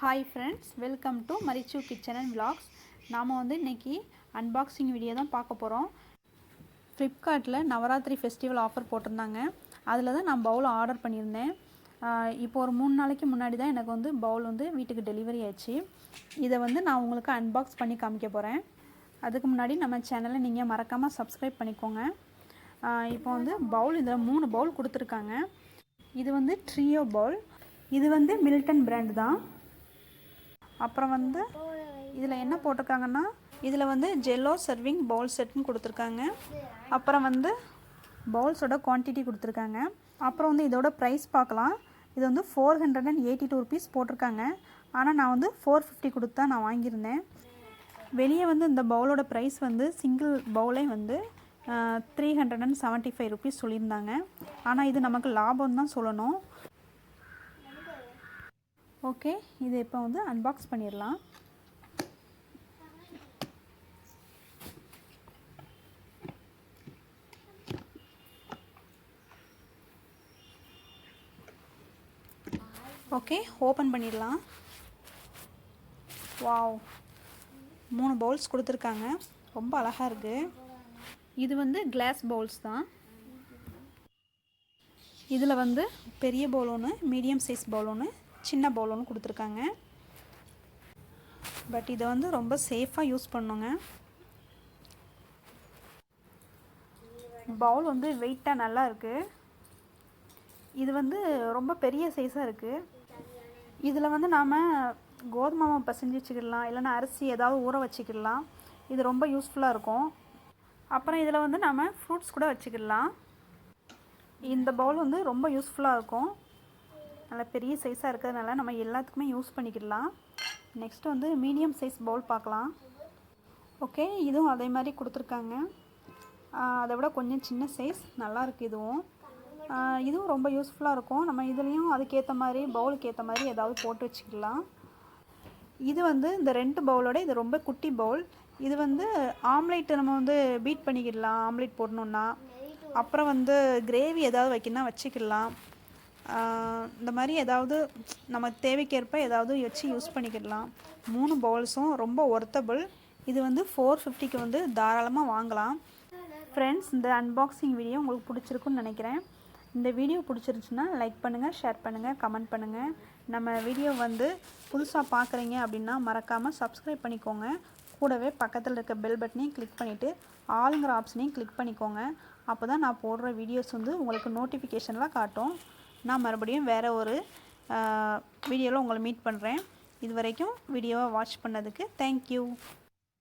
Hi friends, welcome to Marichu Kitchen and Vlogs. நாம வந்து இன்னைக்கு unboxing வீடியோ தான் பார்க்க போறோம். Flipkartல நவராத்திரி ஃபெஸ்டிவல் ஆஃபர் போட்டிருந்தாங்க. அதில தான் நான் பவுல் ஆர்டர் பண்ணியிருந்தேன். இப்போ ஒரு 3 நாளைக்கு முன்னாடி தான் எனக்கு வந்து பவுல் வந்து வீட்டுக்கு டெலிவரி ஆயிடுச்சு. இதை வந்து நான் உங்களுக்கு அன்பாக்ஸ் பண்ணி காமிக்க போகிறேன். அதுக்கு முன்னாடி நம்ம சேனலை நீங்கள் மறக்காமல் சப்ஸ்கிரைப் பண்ணிக்கோங்க. இப்போ வந்து பவுல் இதில் 3 பவுல் கொடுத்துருக்காங்க. இது வந்து ட்ரியோ பவுல். இது வந்து மில்டன் பிராண்ட் தான். அப்புறம் வந்து இதில் என்ன போட்டிருக்காங்கன்னா இதில் வந்து ஜெல்லோ சர்விங் பவுல் செட்னு கொடுத்துருக்காங்க. அப்புறம் வந்து பவுல்ஸோட குவான்டிட்டி கொடுத்துருக்காங்க. அப்புறம் வந்து இதோட ப்ரைஸ் பார்க்கலாம். இது வந்து 482 ருபீஸ் போட்டிருக்காங்க. ஆனால் நான் வந்து 450 கொடுத்து தான் நான் வாங்கியிருந்தேன். வெளியே வந்து இந்த பவுலோட ப்ரைஸ் வந்து சிங்கிள் பவுலே வந்து 375 ருபீஸ் சொல்லியிருந்தாங்க. ஆனால் இது நமக்கு லாபம் தான் சொல்லணும். ஓகே, இது இப்போ வந்து அன்பாக்ஸ் பண்ணிடலாம். ஓகே, ஓப்பன் பண்ணிடலாம். வாவ், 3 பவுல்ஸ் கொடுத்துருக்காங்க. ரொம்ப அழகாக இருக்குது. இது வந்து கிளாஸ் பவுல்ஸ் தான். இதில் வந்து பெரிய பவுல் ஒன்று, மீடியம் சைஸ் பவுல் ஒன்று, சின்ன பவுல் ஒன்று கொடுத்துருக்காங்க. பட் இதை வந்து ரொம்ப சேஃபாக யூஸ் பண்ணுங்க. பவுல் வந்து வெயிட்டாக நல்லா இருக்குது. இது வந்து ரொம்ப பெரிய சைஸாக இருக்குது. இதில் வந்து நாம் கோதுமை மாவு பிசைஞ்சு வச்சுக்கிடலாம், இல்லைன்னா அரிசி ஏதாவது ஊற வச்சுக்கிடலாம். இது ரொம்ப யூஸ்ஃபுல்லாக இருக்கும். அப்புறம் இதில் வந்து நாம் ஃப்ரூட்ஸ் கூட வச்சுக்கிடலாம். இந்த பவுல் வந்து ரொம்ப யூஸ்ஃபுல்லாக இருக்கும். நல்லா பெரிய சைஸாக இருக்கிறதுனால நம்ம எல்லாத்துக்குமே யூஸ் பண்ணிக்கிடலாம். நெக்ஸ்ட் வந்து மீடியம் சைஸ் பவுல் பார்க்கலாம். ஓகே, இதுவும் அதே மாதிரி கொடுத்துருக்காங்க. அதை விட கொஞ்சம் சின்ன சைஸ், நல்லாயிருக்கு. இதுவும் ரொம்ப யூஸ்ஃபுல்லாக இருக்கும். நம்ம இதுலேயும் அதுக்கேற்ற மாதிரி பவுலுக்கு ஏற்ற மாதிரி ஏதாவது போட்டு வச்சுக்கலாம். இது வந்து இந்த 2 பவுலோட இது ரொம்ப குட்டி பவுல். இது வந்து ஆம்லேட் நம்ம வந்து பீட் பண்ணிக்கிடலாம், ஆம்லேட் போடணுன்னா. அப்புறம் வந்து கிரேவி ஏதாவது வைக்கணும்னா வச்சுக்கிடலாம். இந்த மாதிரி ஏதாவது நம்ம தேவைக்கேற்ப ஏதாவது வச்சு யூஸ் பண்ணிக்கிடலாம். 3 பவுல்ஸும் ரொம்ப ஒர்த்தபிள். இது வந்து 450க்கு வந்து தாராளமாக வாங்கலாம். ஃப்ரெண்ட்ஸ், இந்த அன்பாக்சிங் வீடியோ உங்களுக்கு பிடிச்சிருக்குன்னு நினைக்கிறேன். இந்த வீடியோ பிடிச்சிருச்சுன்னா லைக் பண்ணுங்கள், ஷேர் பண்ணுங்கள், கமெண்ட் பண்ணுங்கள். நம்ம வீடியோ வந்து புதுசாக பார்க்குறீங்க அப்படின்னா மறக்காமல் சப்ஸ்கிரைப் பண்ணிக்கோங்க. கூடவே பக்கத்தில் இருக்க பெல் பட்டனையும் கிளிக் பண்ணிவிட்டு ஆளுங்கிற ஆப்ஷனையும் கிளிக் பண்ணிக்கோங்க. அப்போ தான் நான் போடுற வீடியோஸ் வந்து உங்களுக்கு நோட்டிஃபிகேஷன்லாம் காட்டும். நான் மறுபடியும் வேறு ஒரு வீடியோவில் உங்களை மீட் பண்ணுறேன். இது வரைக்கும் வீடியோவை வாட்ச் பண்ணதுக்கு தேங்க்யூ.